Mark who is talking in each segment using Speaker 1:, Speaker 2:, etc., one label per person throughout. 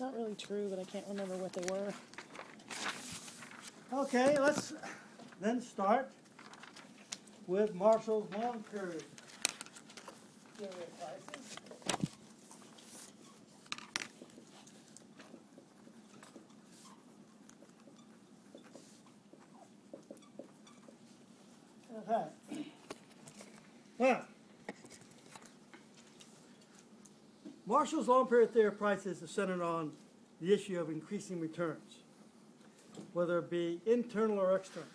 Speaker 1: not really true, but I can't remember what they were.
Speaker 2: Okay, let's then start with Marshall's long period theory of prices. Okay. Now, Marshall's long period theory of prices is centered on the issue of increasing returns, whether it be internal or external.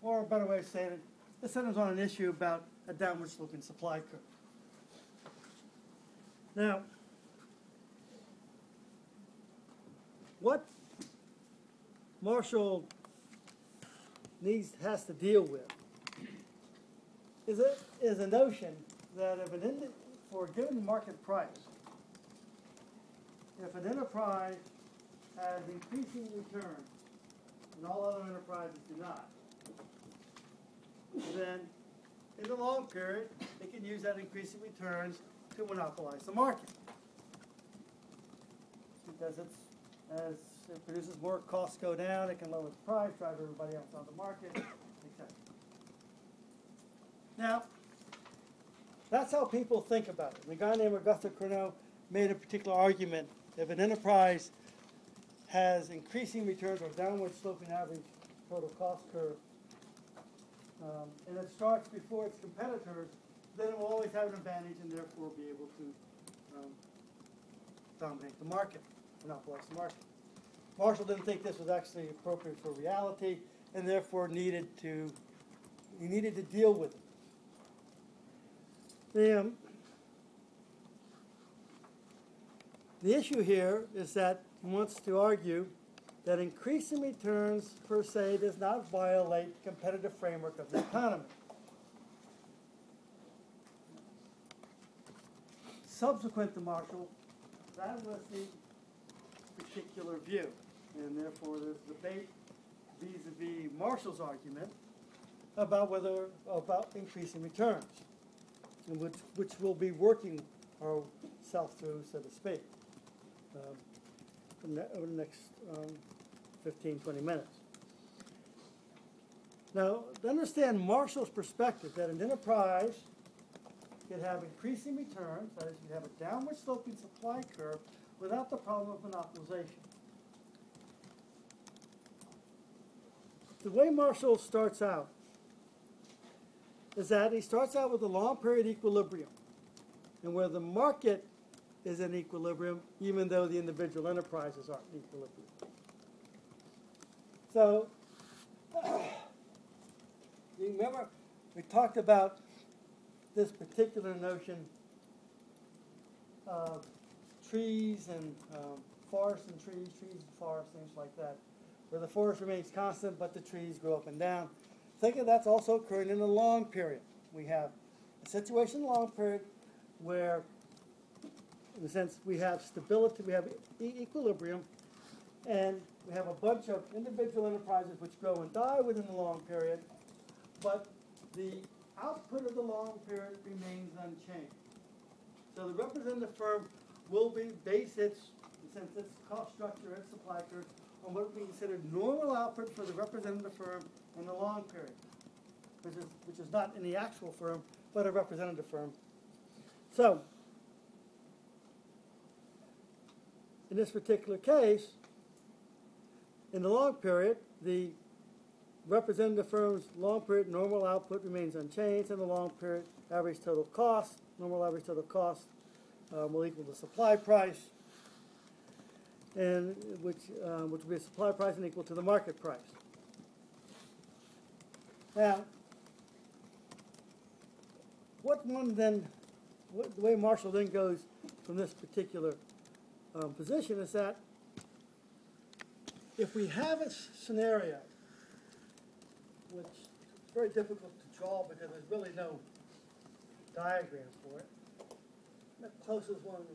Speaker 2: Or a better way of saying it centers on an issue about a downward sloping supply curve. Now, what Marshall has to deal with is a notion that for a given market price, if an enterprise has increasing returns and all other enterprises do not, then in the long period, it can use that increasing returns to monopolize the market. Because as it produces more, costs go down, it can lower the price, drive everybody else on the market, etc. Now, that's how people think about it. And a guy named Auguste Cournot made a particular argument. If an enterprise has increasing returns or downward sloping average total cost curve, and it starts before its competitors, then it will always have an advantage and therefore be able to dominate the market, monopolize the market. Marshall didn't think this was actually appropriate for reality, and therefore he needed to deal with it. The issue here is that he wants to argue that increasing returns per se does not violate the competitive framework of the economy. Subsequent to Marshall, that was the particular view, and therefore there's debate vis-a-vis Marshall's argument about increasing returns, which we'll be working ourselves through, so to speak, over the next 15, 20 minutes. Now, to understand Marshall's perspective that an enterprise could have increasing returns, that is, you have a downward sloping supply curve without the problem of monopolization. The way Marshall starts out is that he starts out with a long period equilibrium, and where the market is in equilibrium, even though the individual enterprises aren't in equilibrium. So, you remember we talked about this particular notion of trees and forests and trees and forests, things like that, where the forest remains constant but the trees go up and down. Think of that's also occurring in the long period. We have a situation in the long period where, in a sense, we have stability, we have equilibrium, and we have a bunch of individual enterprises which grow and die within the long period, but the output of the long period remains unchanged. So the representative firm will base its cost structure, its supply curve, on what would be considered normal output for the representative firm in the long period, which is not in the actual firm, but a representative firm. So, in this particular case, in the long period, the representative firm's long period normal output remains unchanged, and the long period average total cost, normal average total cost, will equal the supply price, and which will be a supply price and equal to the market price. Now, the way Marshall then goes from this particular position is that if we have a scenario, which is very difficult to draw because there's really no diagram for it, the closest one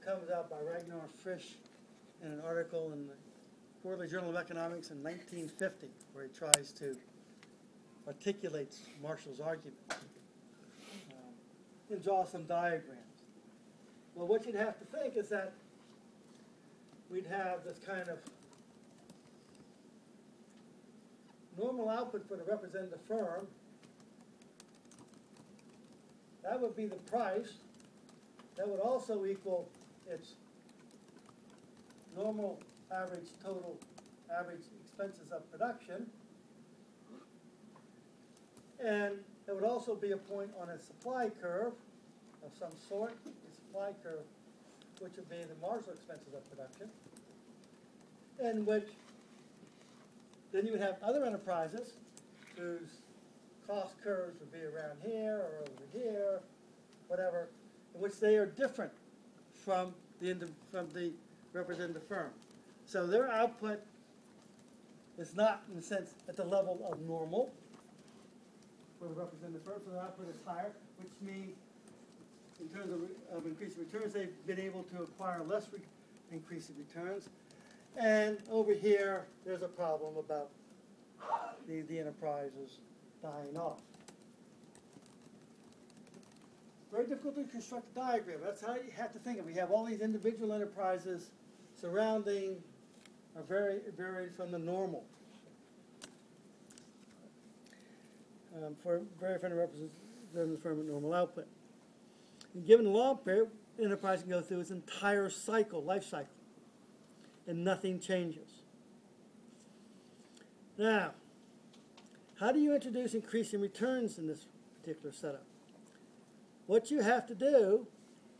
Speaker 2: comes out by Ragnar Frisch in an article in the Quarterly Journal of Economics in 1950, where he tries to articulate Marshall's argument and draw some diagrams. Well, what you'd have to think is that we'd have this kind of normal output for the representative firm. That would be the price. That would also equal its normal average total average expenses of production. And there would also be a point on a supply curve of some sort, a supply curve, which would be the marginal expenses of production, in which then you would have other enterprises whose cost curves would be around here or over here, whatever, in which they are different from the representative firm. So their output is not, in a sense, at the level of normal for the representative firm, so their output is higher, which means in terms of increasing returns, they've been able to acquire less increasing returns. And over here, there's a problem about the enterprises dying off. Very difficult to construct a diagram. That's how you have to think of it. We have all these individual enterprises surrounding are very varied from the normal. For very different representative firm at normal output. And given a long period, the enterprise can go through its entire cycle, life cycle, and nothing changes. Now, how do you introduce increasing returns in this particular setup? What you have to do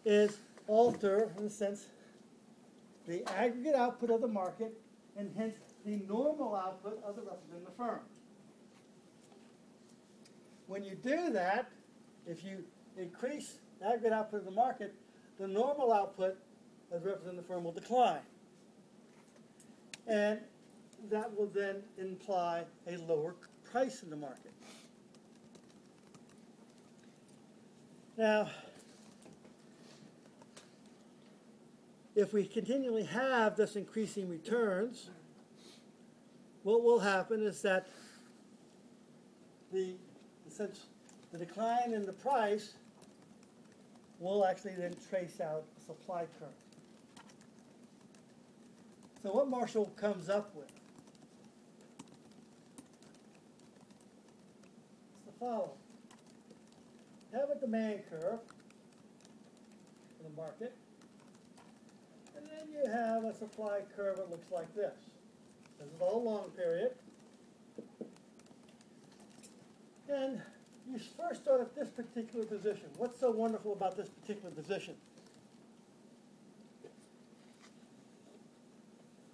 Speaker 2: is alter, in a sense, the aggregate output of the market and hence the normal output of the representative firm. When you do that, if you increase the aggregate output of the market, the normal output of the representative firm will decline. And that will then imply a lower price in the market. Now, if we continually have this increasing returns, what will happen is that the decline in the price will actually then trace out a supply curve. So what Marshall comes up with is the following. Have a demand curve for the market, and then you have a supply curve that looks like this. This is all long period. And you first start at this particular position. What's so wonderful about this particular position?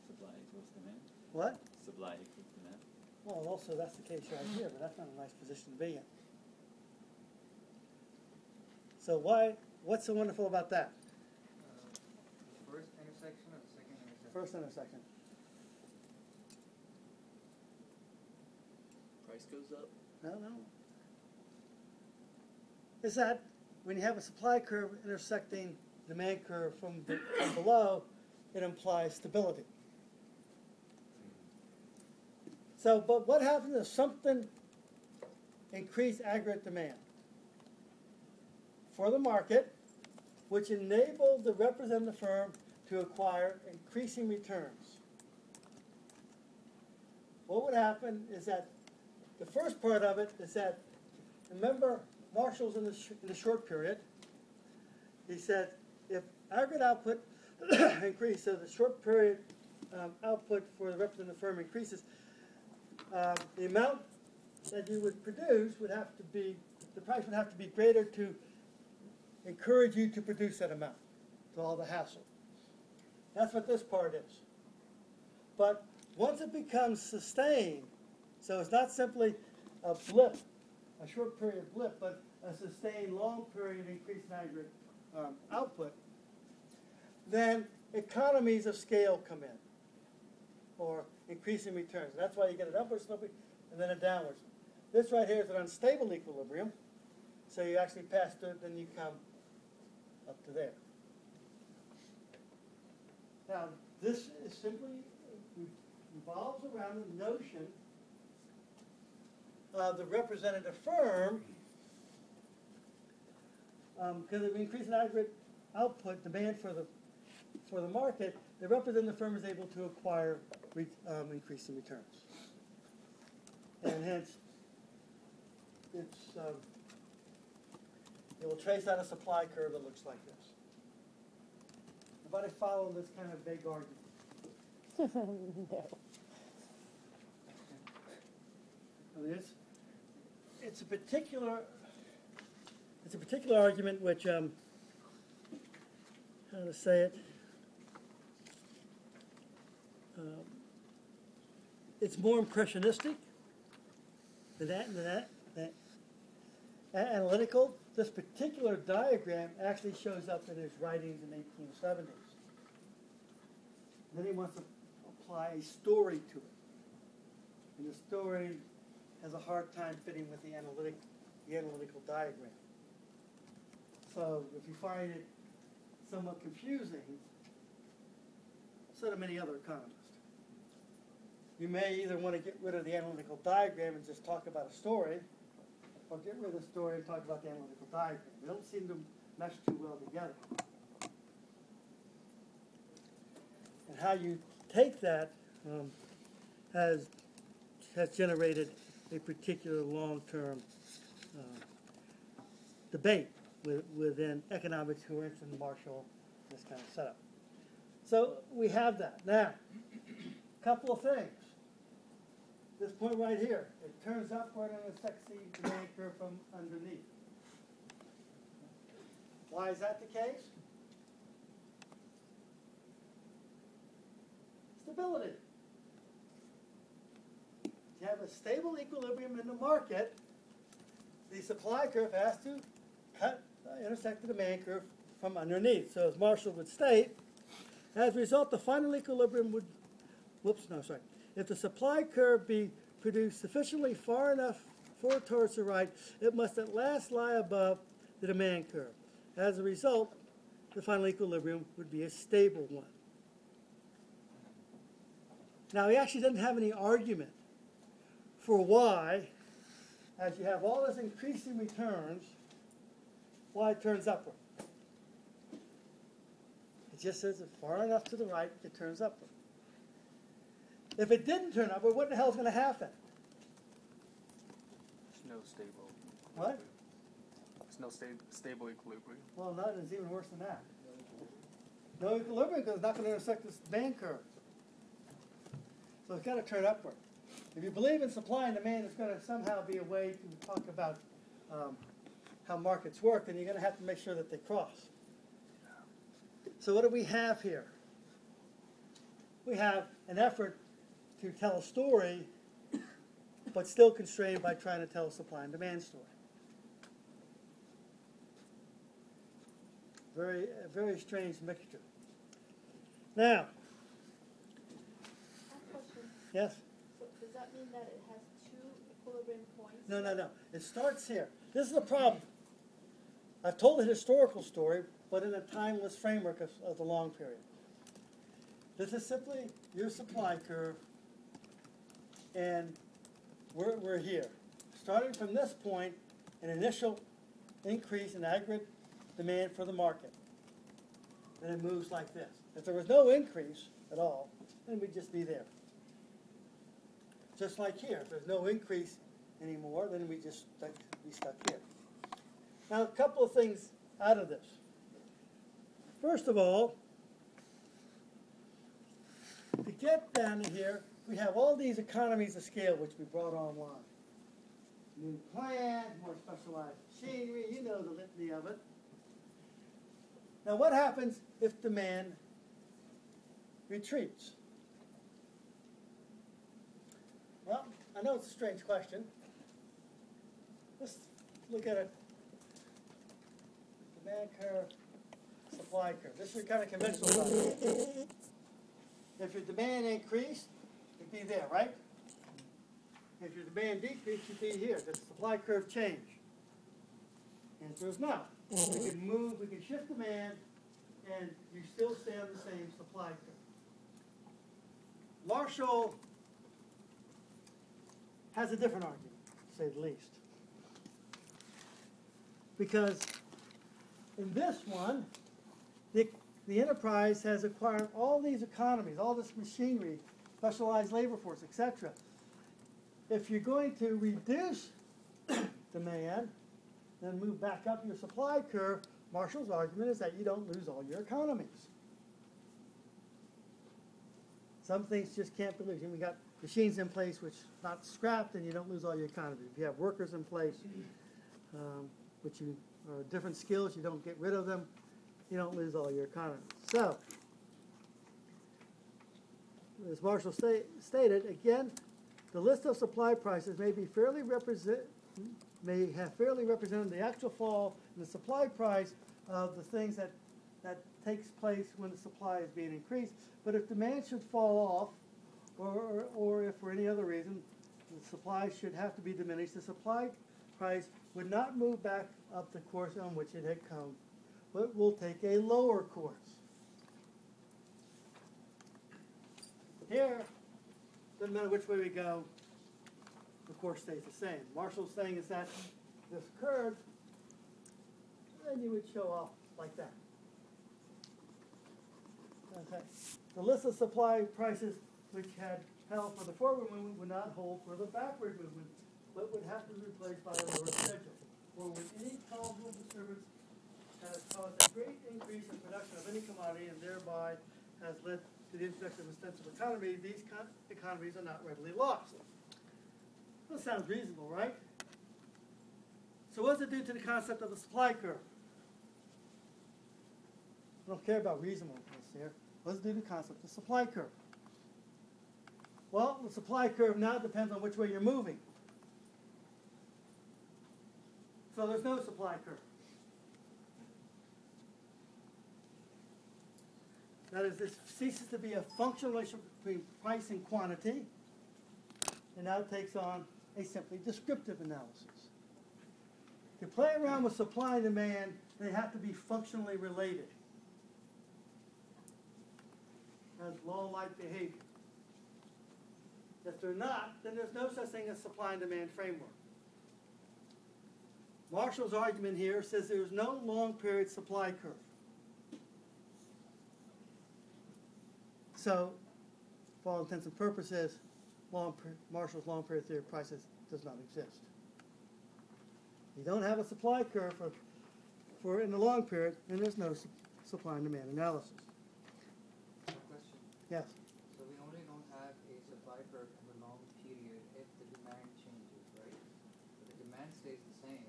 Speaker 3: Supply equals demand.
Speaker 2: What?
Speaker 3: Supply equals demand.
Speaker 2: Well, also that's the case right here, but that's not a nice position to be in. So what's so wonderful about that?
Speaker 4: The first intersection or the second intersection?
Speaker 2: First intersection.
Speaker 3: Price goes up.
Speaker 2: No. Is that when you have a supply curve intersecting demand curve from below, it implies stability. So, but what happens if something increased aggregate demand for the market, which enabled the representative firm to acquire increasing returns? What would happen is that the first part of it is that, remember, Marshall's in the short period. He said if aggregate output increases, so the short period output for the representative firm increases, the amount that you would produce would have to be, the price would have to be greater to encourage you to produce that amount, to all the hassle. That's what this part is. But once it becomes sustained, so it's not simply a blip, a short period blip, but a sustained long period increase in aggregate output, then economies of scale come in, or increasing returns. That's why you get an upward sloping and then a downward. This right here is an unstable equilibrium, so you actually pass through it, then you come up to there. Now, this is simply revolves around the notion of the representative firm, because of increasing aggregate output, demand for the for the market, the representative firm is able to acquire increasing returns. And hence, it will trace out a supply curve that looks like this. Everybody follow this kind of vague argument?
Speaker 1: No.
Speaker 2: It's a particular argument which how to say it? It's more impressionistic than analytical. This particular diagram actually shows up in his writings in 1870s. Then he wants to apply a story to it. And the story has a hard time fitting with the analytical diagram. So if you find it somewhat confusing, so do many other economists. You may either want to get rid of the analytical diagram and just talk about a story, or get rid of the story and talk about the analytical diagram. They don't seem to mesh too well together. And how you take that has generated a particular long-term debate within economics, who are interested in Marshall, this kind of setup. So we have that. Now, a couple of things. This point right here, it turns upward and intersects the demand curve from underneath. Why is that the case? Stability. You have a stable equilibrium in the market, the supply curve has to intersect the demand curve from underneath. So as Marshall would state, as a result, the final equilibrium would, if the supply curve be produced sufficiently far enough forward towards the right, it must at last lie above the demand curve. As a result, the final equilibrium would be a stable one. Now, he actually doesn't have any argument for why, as you have all this increasing returns, why it turns upward. It just says that far enough to the right, it turns upward. If it didn't turn upward, what the hell is going to happen?
Speaker 5: There's no stable.
Speaker 2: What?
Speaker 5: There's no stable equilibrium.
Speaker 2: Well, no, it's even worse than that. No equilibrium because it's not going to intersect this demand curve. So it's got to turn upward. If you believe in supply and demand, it's going to somehow be a way to talk about how markets work, and you're going to have to make sure that they cross. So what do we have here? We have an effort to tell a story, but still constrained by trying to tell a supply and demand story. Very strange mixture. Now,
Speaker 6: Question.
Speaker 2: yes?
Speaker 6: So does that mean that it has two equilibrium points?
Speaker 2: No. It starts here. This is the problem. I've told a historical story, but in a timeless framework of the long period. This is simply your supply curve, and we're here. Starting from this point, an initial increase in aggregate demand for the market. Then it moves like this. If there was no increase at all, then we'd just be there. Just like here, if there's no increase anymore, then we just be stuck here. Now, a couple of things out of this. First of all, to get down to here, we have all these economies of scale which we brought online. New plant, more specialized machinery, you know the litany of it. Now, what happens if demand retreats? Well, I know it's a strange question. Let's look at it. Demand curve, supply curve. This is your kind of conventional one. If your demand increased, it'd be there, right? If your demand decreased, you'd be here. Does the supply curve change? Answer is no. We can move, we can shift demand, and you still stay on the same supply curve. Marshall has a different argument, to say the least. Because in this one, the the enterprise has acquired all these economies, all this machinery, specialized labor force, etc. If you're going to reduce demand, then move back up your supply curve, Marshall's argument is that you don't lose all your economies. Some things just can't be losing. We got machines in place which not scrapped, and you don't lose all your economies. If you have workers in place, which you are different skills, you don't get rid of them, you don't lose all your economies. So, as Marshall stated, again, the list of supply prices may have fairly represented the actual fall in the supply price of the things that takes place when the supply is being increased. But if demand should fall off, or if for any other reason the supply should have to be diminished, the supply price would not move back up the course on which it had come, but will take a lower course. Here, doesn't matter which way we go, the course stays the same. Marshall's saying is that this curve, then you would show off like that. Okay. The list of supply prices which had held for the forward movement would not hold for the backward movement, but would have to be replaced by a lower schedule. For when any causal disturbance has caused a great increase in production of any commodity and thereby has led to the introduction of extensive economy, these economies are not readily lost. That sounds reasonable, right? So what does it do to the concept of the supply curve? I don't care about reasonableness here. What does it do to the concept of the supply curve? Well, the supply curve now depends on which way you're moving. So there's no supply curve. That is, this ceases to be a functional relationship between price and quantity, and now takes on a simply descriptive analysis. To play around with supply and demand, they have to be functionally related as law-like behavior. If they're not, then there's no such thing as supply and demand framework. Marshall's argument here says there's no long-period supply curve. So, for all intents and purposes, Marshall's long-period theory of prices does not exist. You don't have a supply curve for in the long period, and there's no supply and demand analysis.
Speaker 4: Question.
Speaker 2: Yes.
Speaker 4: So we only don't have a supply curve in the long period if the demand changes, right? If the demand stays the same,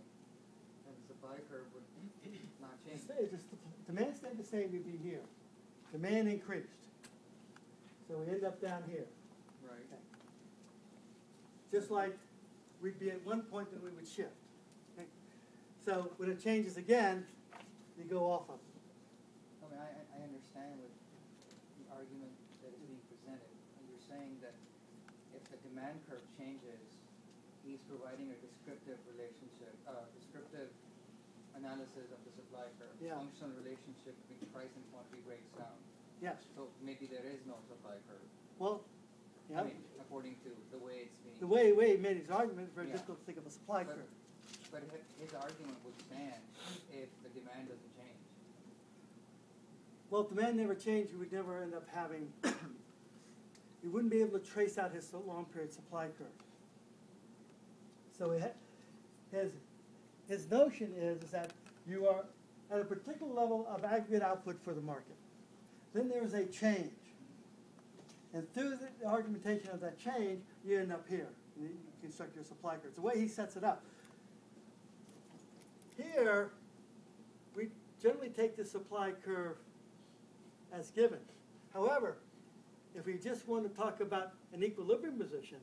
Speaker 4: then the supply curve would not change.
Speaker 2: Demand stayed the same, you'd be here. Demand increased. So we end up down here.
Speaker 4: Right.
Speaker 2: Okay. Just like we'd be at one point, then we would shift. Okay. So when it changes again, you go off of it.
Speaker 4: I mean, I understand what the argument that is being presented. And you're saying that if the demand curve changes, he's providing a descriptive relationship, descriptive analysis of the supply curve.
Speaker 2: Yeah.
Speaker 4: Functional relationship between price and quantity breaks down.
Speaker 2: Yes.
Speaker 4: So maybe there is no supply curve.
Speaker 2: Well, yeah.
Speaker 4: I mean, according to the way it's being.
Speaker 2: The way he made his argument, it's very
Speaker 4: Yeah.
Speaker 2: difficult to think of a supply
Speaker 4: But-
Speaker 2: curve.
Speaker 4: But his argument would stand if the demand doesn't change.
Speaker 2: Well, if demand never changed, you would never end up having, you wouldn't be able to trace out his long period supply curve. So his notion is that you are at a particular level of aggregate output for the market. Then there is a change. And through the argumentation of that change, you end up here. And you construct your supply curve. It's the way he sets it up. Here, we generally take the supply curve as given. However, if we just want to talk about an equilibrium position,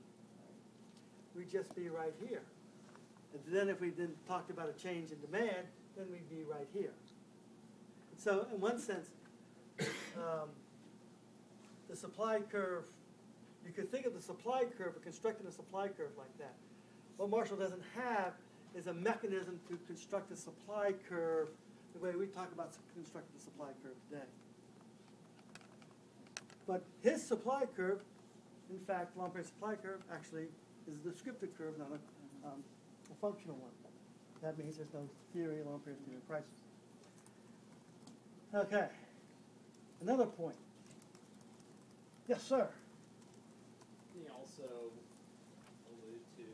Speaker 2: we'd just be right here. And then if we then talked about a change in demand, then we'd be right here. So in one sense, the supply curve, you could think of the supply curve or constructing a supply curve like that. What Marshall doesn't have is a mechanism to construct a supply curve the way we talk about constructing the supply curve today. But his supply curve, in fact, long period supply curve, actually is a descriptive curve, not a functional one. That means there's no theory, long period theory of prices. Okay. Another point. Yes, sir.
Speaker 7: Can you also allude to,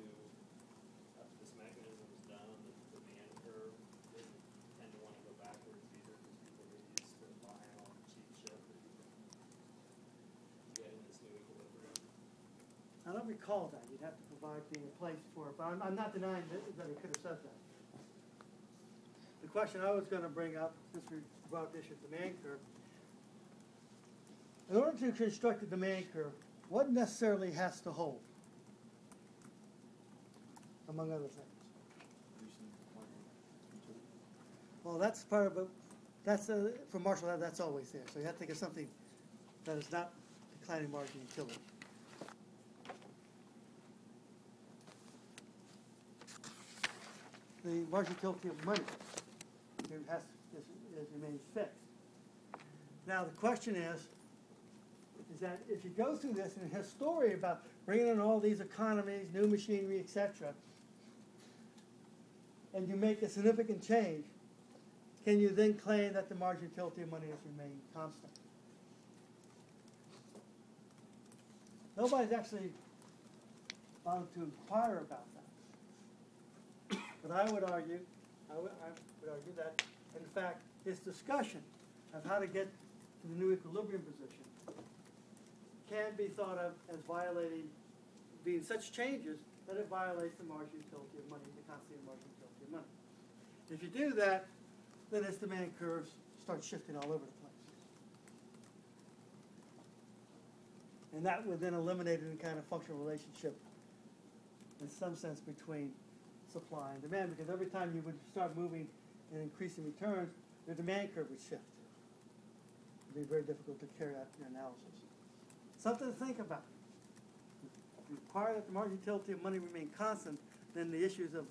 Speaker 7: after this mechanism is done, the demand curve doesn't tend to want to go backwards either because people are used to buying on cheap shit that you can get in this new equilibrium?
Speaker 2: I don't recall that. You'd have to provide me a place for it, but I'm not denying that he could have said that. The question I was going to bring up, since we brought up the issue of demand curve, in order to construct a demand curve, what necessarily has to hold, among other things? Well, that's part of it. That's for Marshall. That's always there. So you have to think of something that is not declining margin utility. The margin utility of money remains fixed. Now the question is that if you go through this and has story about bringing in all these economies, new machinery, etc., and you make a significant change, can you then claim that the margin utility of money has remained constant? Nobody's actually bothered to inquire about that. But I would argue that, in fact, this discussion of how to get to the new equilibrium position can be thought of as violating, being such changes that it violates the margin utility of money, the constant margin utility of money. If you do that, then its demand curves start shifting all over the place. And that would then eliminate any kind of functional relationship, in some sense, between supply and demand, because every time you would start moving and increasing returns, your demand curve would shift. It would be very difficult to carry out your analysis. Something to think about. If you require that the margin utility of money remain constant, then the issues of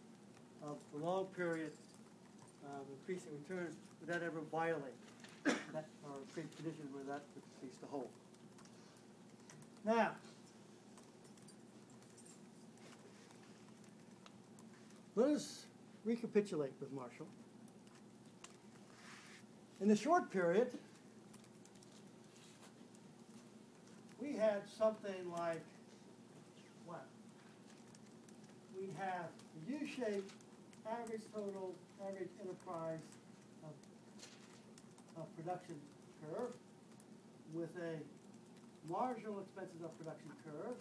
Speaker 2: the long period increasing returns, would that ever violate that, or create conditions where that would cease to hold? Now, let us recapitulate with Marshall. In the short period, we had something like what? We have the U-shaped average enterprise of production curve with a marginal expenses of production curve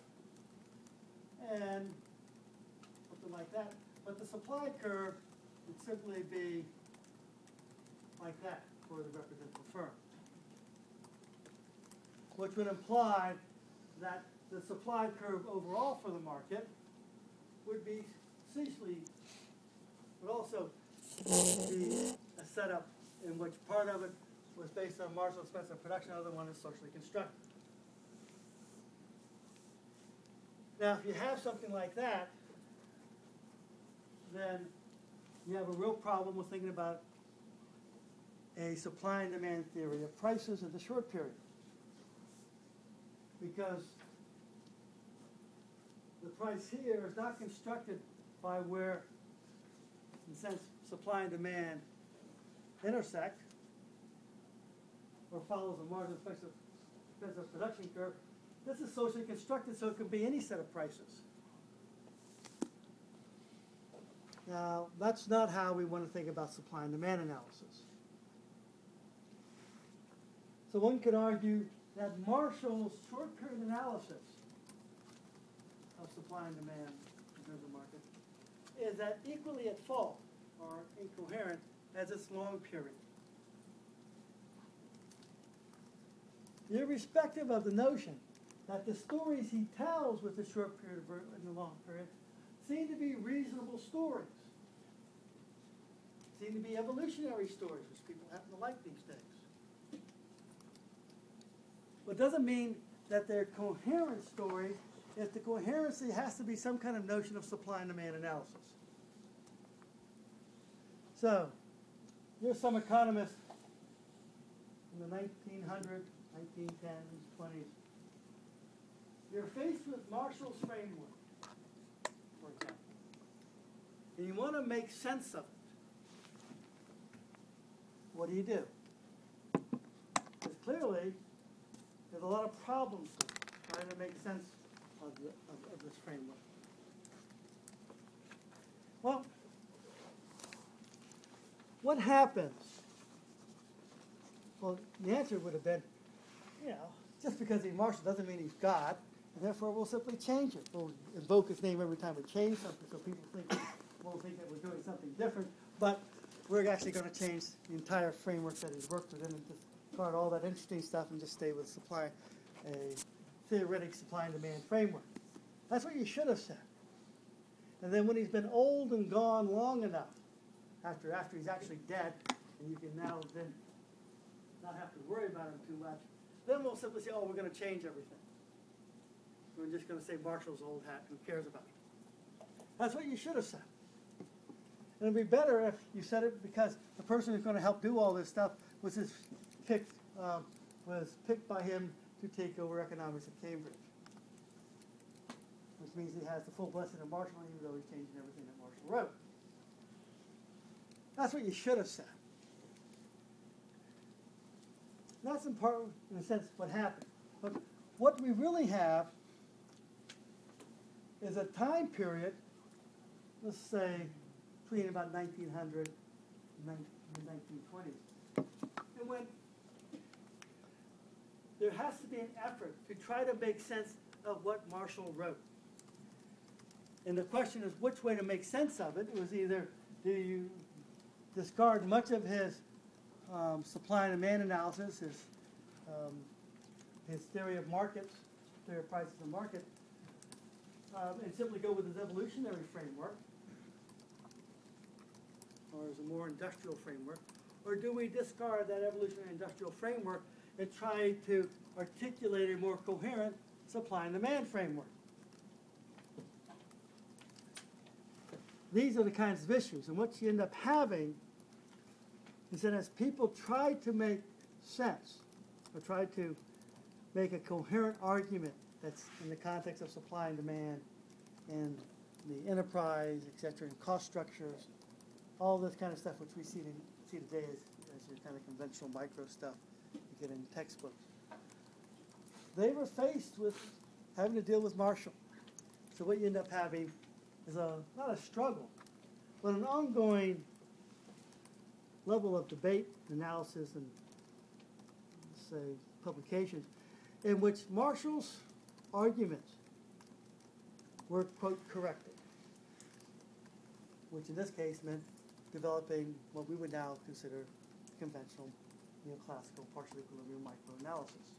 Speaker 2: and something like that. But the supply curve would simply be like that for the representative firm, which would imply that the supply curve overall for the market would be ceaselessly, would also be a setup in which part of it was based on marginal expense of production, the other one is socially constructed. Now, if you have something like that, then you have a real problem with thinking about a supply and demand theory of prices in the short period. Because the price here is not constructed by where, in a sense, supply and demand intersect or follows a marginal expense of production curve. This is socially constructed, so it could be any set of prices. Now, that's not how we want to think about supply and demand analysis. So one could argue that Marshall's short period analysis of supply and demand in terms of market is at equally at fault or incoherent as its long period. Irrespective of the notion that the stories he tells with the short period and the long period seem to be reasonable stories, seem to be evolutionary stories, which people happen to like these days. But it doesn't mean that they're coherent stories if the coherency has to be some kind of notion of supply and demand analysis. So, here's some economists in the 1900s, 1910s, 20s. You're faced with Marshall's framework, for example, and you want to make sense of it. What do? Because clearly, there's a lot of problems trying to make sense of this framework. Well, what happens? Well, the answer would have been, just because he's Marshall doesn't mean he's God, and therefore we'll simply change it. We'll invoke his name every time we change something, so people won't think that we're doing something different, but we're actually going to change the entire framework that he's worked within and discard all that interesting stuff and just stay with a theoretic supply and demand framework. That's what you should have said. And then when he's been old and gone long enough, after he's actually dead, and you can now then not have to worry about him too much, then we'll simply say, oh, we're going to change everything. We're just going to say Marshall's old hat, who cares about it? That's what you should have said. And it'd be better if you said it because the person who's going to help do all this stuff was picked by him to take over economics at Cambridge. Which means he has the full blessing of Marshall, even though he's changing everything that Marshall wrote. That's what you should have said. And that's in part, in a sense, what happened. But what we really have is a time period, let's say, between about 1900 and the 1920s. And when there has to be an effort to try to make sense of what Marshall wrote. And the question is which way to make sense of it. It was either do you discard much of his supply and demand analysis, his theory of markets, theory of prices and market, and simply go with his evolutionary framework, or as a more industrial framework, or do we discard that evolutionary industrial framework and try to articulate a more coherent supply and demand framework? These are the kinds of issues, and what you end up having is that as people try to make sense, or try to make a coherent argument that's in the context of supply and demand, and the enterprise, etc., and cost structures, all this kind of stuff which we see today as your kind of conventional micro stuff you get in textbooks. They were faced with having to deal with Marshall. So what you end up having is not a struggle, but an ongoing level of debate, analysis, and say publications in which Marshall's arguments were, quote, corrected, which in this case meant developing what we would now consider conventional neoclassical partial equilibrium microanalysis.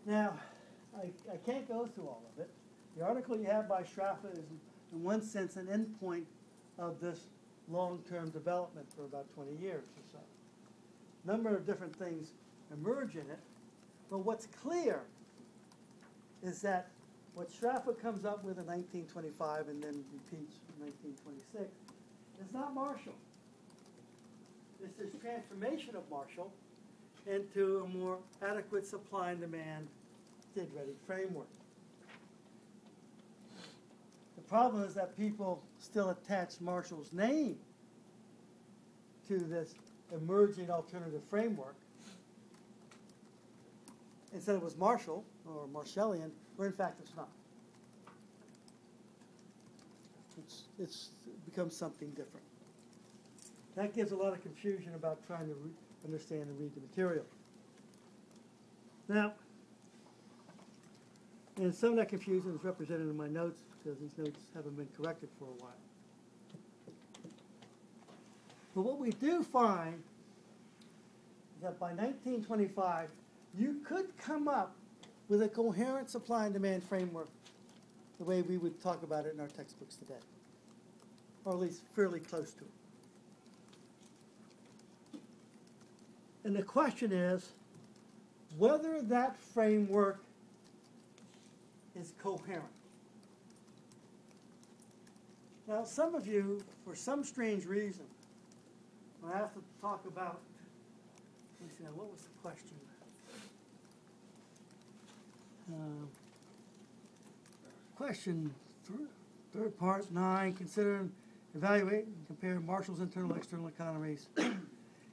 Speaker 2: Now, I can't go through all of it. The article you have by Straffa is, in one sense, an endpoint of this long-term development for about 20 years or so. A number of different things emerge in it, but what's clear is that what Straffa comes up with in 1925 and then repeats in 1926 is not Marshall. It's this transformation of Marshall into a more adequate supply and demand bid-ready framework. The problem is that people still attach Marshall's name to this emerging alternative framework. Instead it was Marshall or Marshallian, where in fact it's not. It's become something different. That gives a lot of confusion about trying to understand and read the material. Now, and some of that confusion is represented in my notes because these notes haven't been corrected for a while. But what we do find is that by 1925, you could come up with a coherent supply and demand framework the way we would talk about it in our textbooks today, or at least fairly close to it. And the question is whether that framework is coherent. Now, some of you, for some strange reason, when I have to talk about, let me see now, what was the question? Question third part 9, consider, evaluate, and compare Marshall's internal and external economies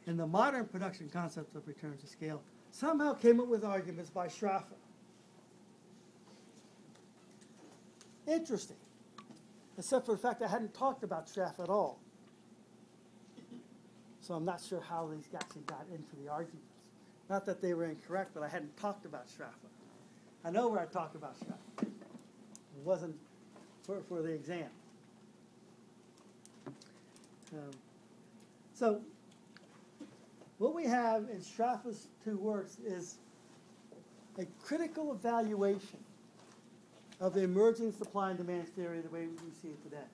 Speaker 2: and the modern production concepts of returns to scale somehow came up with arguments by Schaffer. Interesting, except for the fact I hadn't talked about Schaffer at all. So I'm not sure how these actually got into the arguments. Not that they were incorrect, but I hadn't talked about Schaffer. I know where I talked about Schaffer. It wasn't for the exam. So what we have in Schaffer's two works is a critical evaluation of the emerging supply and demand theory the way we see it today.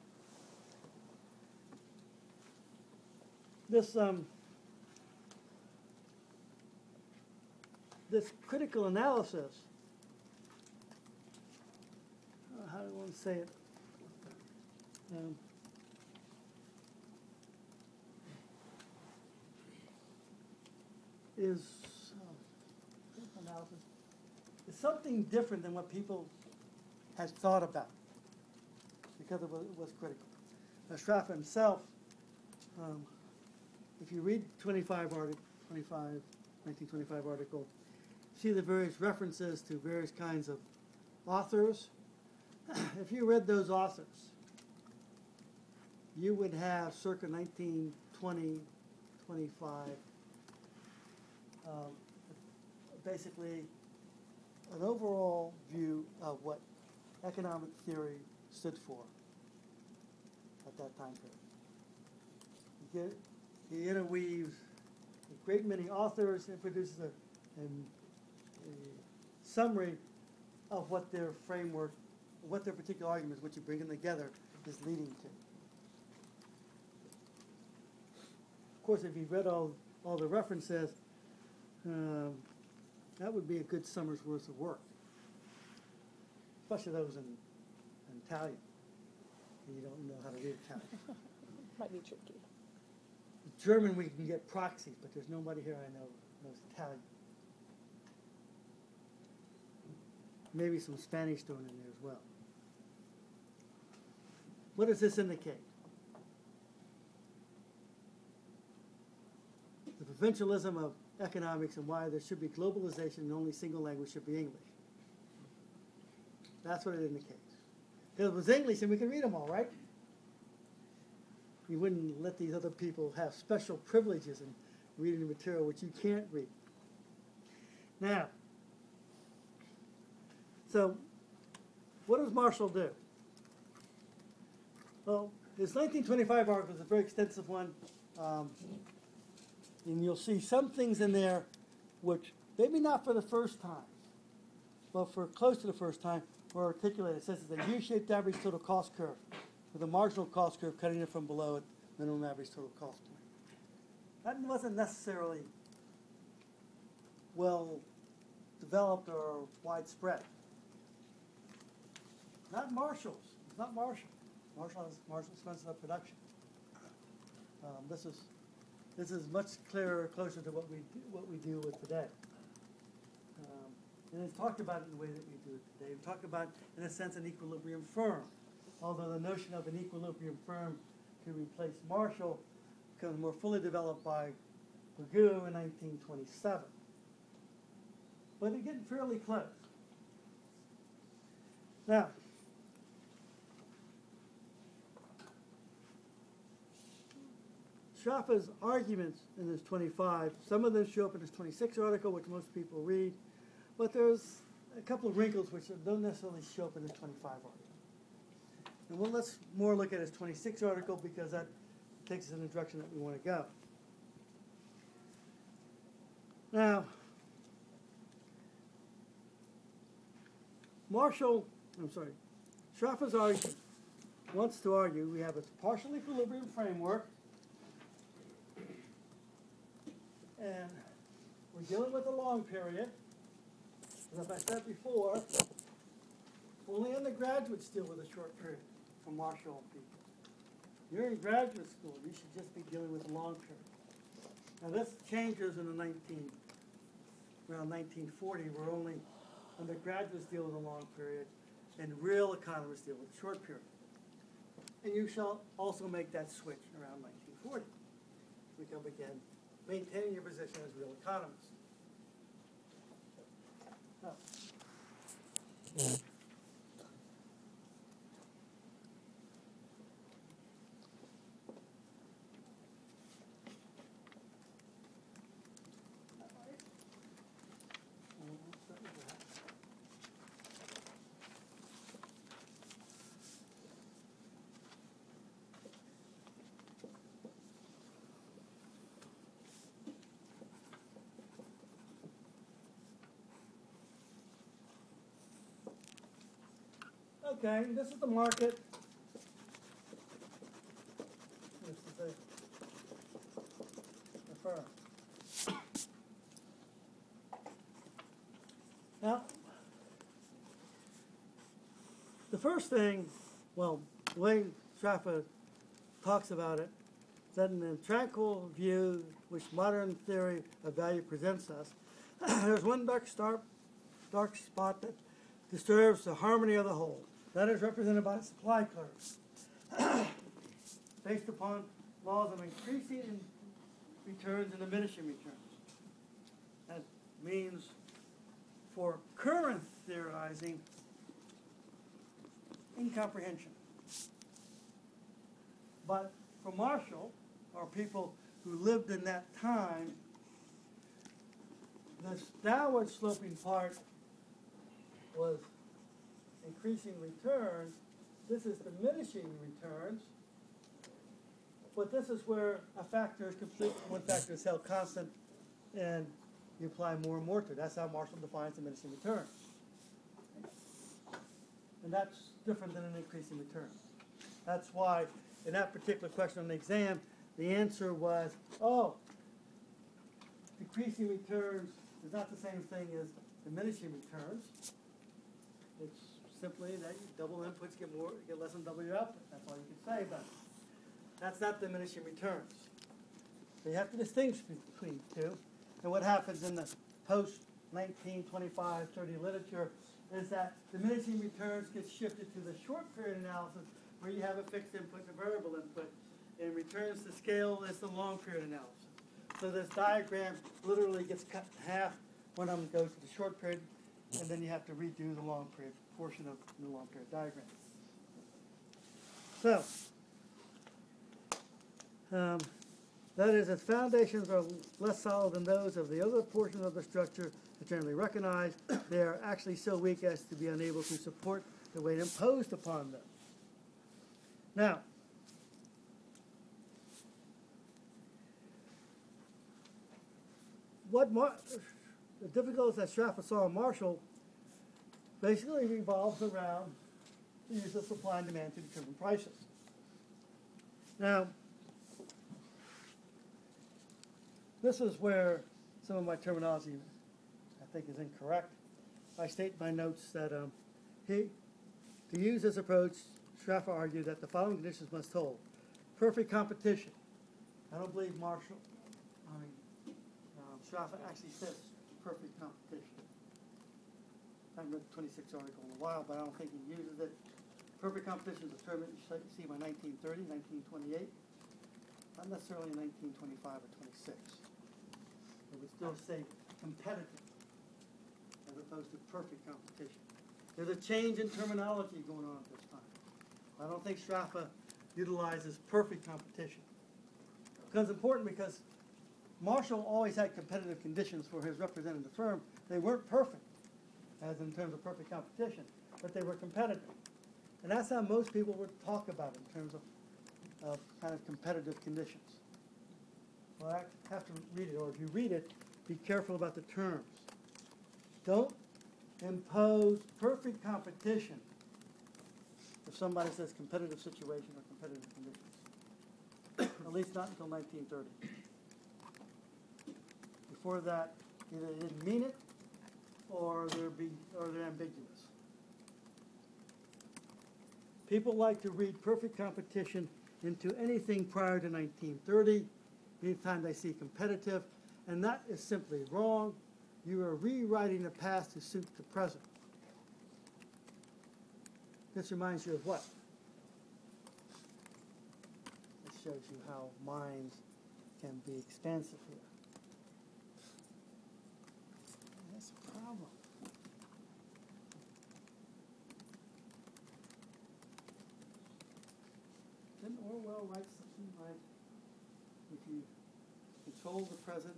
Speaker 2: This critical analysis, how do I want to say it? Is analysis is something different than what people had thought about because it was critical. Schaffer himself, if you read 1925 article, see the various references to various kinds of authors. If you read those authors, you would have circa 1920, 25, basically an overall view of what economic theory stood for at that time period. He interweaves a great many authors and produces a summary of what their framework, what their particular arguments, which you bring them together, is leading to. Of course, if you've read all the references, that would be a good summer's worth of work, especially those in Italian. You don't know how to read Italian.
Speaker 1: Might be tricky.
Speaker 2: German, we can get proxies, but there's nobody here I know knows Italian. Maybe some Spanish thrown in there as well. What does this indicate? The provincialism of economics and why there should be globalization and only single language should be English. That's what it indicates. If it was English, then we could read them all, right? You wouldn't let these other people have special privileges in reading the material which you can't read. Now, so what does Marshall do? Well, his 1925 article is a very extensive one, and you'll see some things in there which, maybe not for the first time, but for close to the first time, were articulated. It says it's a U-shaped average total cost curve, with a marginal cost curve cutting it from below at minimum average total cost point. That wasn't necessarily well developed or widespread. Not Marshall's. It's not Marshall. Marshall's expenses of production. This is much clearer, closer to what we deal with today. And it's talked about it in the way that we do it today. We talk about, in a sense, an equilibrium firm. Although the notion of an equilibrium firm to replace Marshall becomes more fully developed by Pagou in 1927. But they're getting fairly close. Now, Schaffer's arguments in this 25, some of them show up in his 26 article, which most people read, but there's a couple of wrinkles which don't necessarily show up in his 25 article. And well, let's more look at his 26 article because that takes us in the direction that we want to go. Now, Schaffer's argument wants to argue we have a partial equilibrium framework, and we're dealing with a long period. As I said before, only undergraduates deal with a short period from Marshall and people. You're in graduate school, you should just be dealing with a long period. Now this changes in the around 1940, where only undergraduates deal with a long period and real economists deal with a short period. And you shall also make that switch around 1940. We come again, maintaining your position as real economists. Now, okay, this is the market. This is the firm. Now, the first thing, well, the way Straffa talks about it, is that in the tranquil view which modern theory of value presents us, there's one dark spot that disturbs the harmony of the whole. That is represented by supply curves, based upon laws of increasing returns and diminishing returns. That means for current theorizing, incomprehension. But for Marshall, or people who lived in that time, this downward sloping part was increasing returns. This is diminishing returns. But this is where a factor is complete, one factor is held constant, and you apply more and more to it. That's how Marshall defines diminishing returns. And that's different than an increasing return. That's why in that particular question on the exam, the answer was, oh, decreasing returns is not the same thing as diminishing returns. It's simply that you double inputs, get less than double your output. That's all you can say about it. That's not diminishing returns. So you have to distinguish between the two. And what happens in the post-1925-30 literature is that diminishing returns get shifted to the short period analysis where you have a fixed input and a variable input. And returns to scale is the long period analysis. So this diagram literally gets cut in half. One of them goes to the short period, and then you have to redo the long period portion of the long period diagram. So, that is, its foundations are less solid than those of the other portions of the structure that generally recognized. They are actually so weak as to be unable to support the weight imposed upon them. Now, the difficulties that Straffa saw in Marshall basically revolves around the use of supply and demand to determine prices. Now, this is where some of my terminology, I think, is incorrect. I state in my notes that to use this approach, Straffa argued that the following conditions must hold. Perfect competition. I don't believe Straffa actually says perfect competition. I haven't read the 26 article in a while, but I don't think he uses it. Perfect competition is a term that you see by 1930, 1928, not necessarily 1925 or 26. It would still say competitive as opposed to perfect competition. There's a change in terminology going on at this time. I don't think Straffa utilizes perfect competition. It becomes important because Marshall always had competitive conditions for his representative firm. They weren't perfect, as in terms of perfect competition, but they were competitive. And that's how most people would talk about it in terms of kind of competitive conditions. Well, I have to read it, or if you read it, be careful about the terms. Don't impose perfect competition if somebody says competitive situation or competitive conditions. At least not until 1930. Before that, either they didn't mean it, or they're ambiguous. People like to read perfect competition into anything prior to 1930. Anytime they see competitive, and that is simply wrong. You are rewriting the past to suit the present. This reminds you of what? This shows you how minds can be expansive here. collateral rights section, right? If you control the present,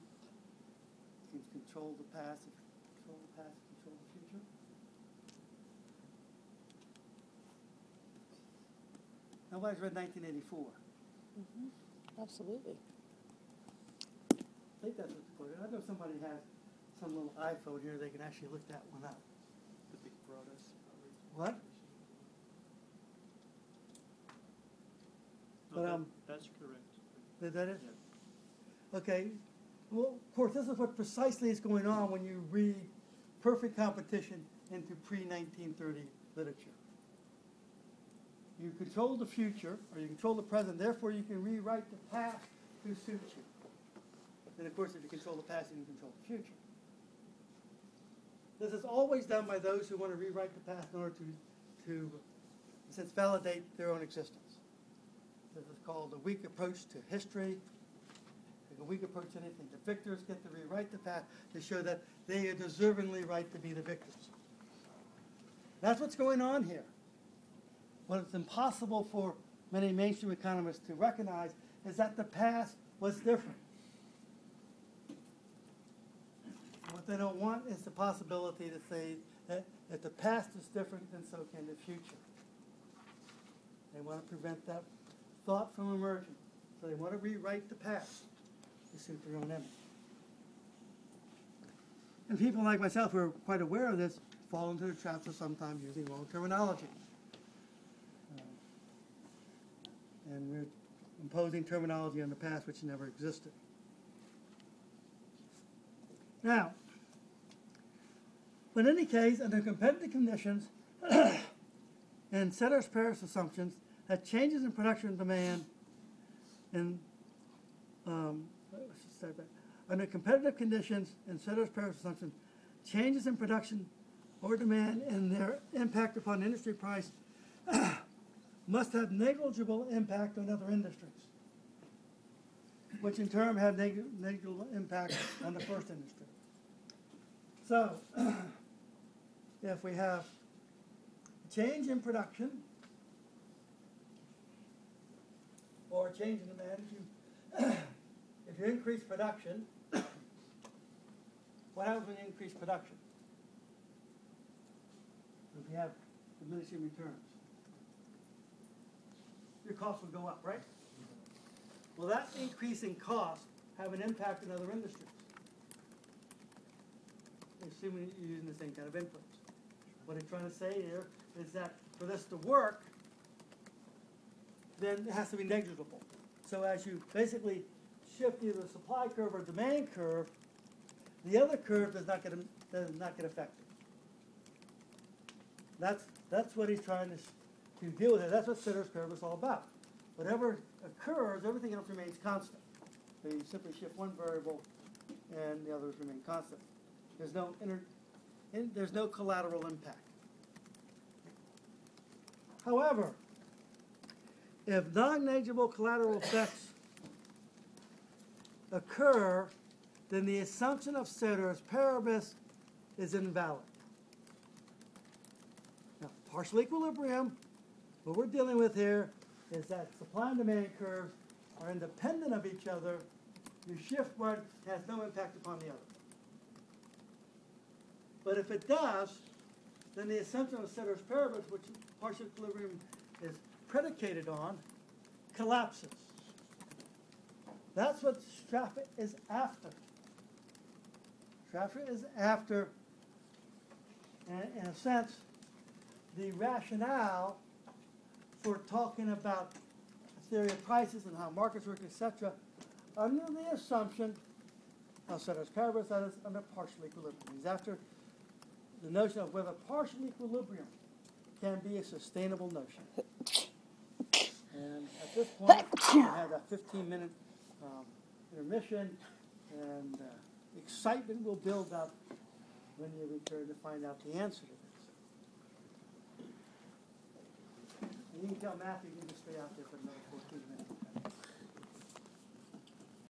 Speaker 2: you can control the past. If you control the past, you control the future. Nobody's read 1984.
Speaker 1: Absolutely.
Speaker 2: I think that's what the quote is. I know somebody has some little iPhone here, they can actually look that one up.
Speaker 5: The big brothers.
Speaker 2: What?
Speaker 8: No,
Speaker 2: But,
Speaker 8: that's correct.
Speaker 2: Is that it?
Speaker 8: Yeah.
Speaker 2: Okay. Well, of course, this is what precisely is going on when you read perfect competition into pre-1930 literature. You control the future, or you control the present, therefore you can rewrite the past to suit you. And of course, if you control the past, you can control the future. This is always done by those who want to rewrite the past in order to in a sense, validate their own existence. This is called the weak approach to history. Take a weak approach to anything. The victors get to rewrite the past to show that they are deservingly right to be the victors. That's what's going on here. What it's impossible for many mainstream economists to recognize is that the past was different. What they don't want is the possibility to say that if the past is different, then so can the future. They want to prevent that thought from emerging. So they want to rewrite the past to suit their own image. And people like myself who are quite aware of this fall into the traps of sometimes using wrong terminology. And we're imposing terminology on the past which never existed. Now, but in any case, under competitive conditions and ceteris paribus assumptions that changes in production and demand under competitive conditions and ceteris paribus assumptions, changes in production or demand and their impact upon industry price must have negligible impact on other industries, which in turn have negligible impact on the first industry. So, if we have a change in production or a change in demand, if you increase production, what happens when you increase production? If you have diminishing returns, your costs will go up, right? Well, that increase in cost have an impact on other industries, assuming you're using the same kind of inputs. What I'm trying to say here is that for this to work, then it has to be negligible. So as you basically shift either the supply curve or demand curve, the other curve does not get affected. That's what he's trying to deal with it. That's what ceteris paribus is all about. Whatever occurs, everything else remains constant. So you simply shift one variable and the others remain constant. There's no collateral impact. However, if non-negligible collateral effects occur, then the assumption of ceteris paribus is invalid. Now, partial equilibrium, what we're dealing with here is that supply and demand curves are independent of each other. You shift one, it has no impact upon the other. But if it does, then the assumption of ceteris paribus, which partial equilibrium is predicated on, collapses. That's what Stratford is after. Stratford is after, in a sense, the rationale for talking about the theory of prices and how markets work, etc., under the assumption of ceteris paribus, that is, under partial equilibrium. He's after the notion of whether partial equilibrium can be a sustainable notion. And at this point, we have a 15-minute intermission, and excitement will build up when you return to find out the answer to this. And you can tell Matthew you can just stay out there for another 14 minutes.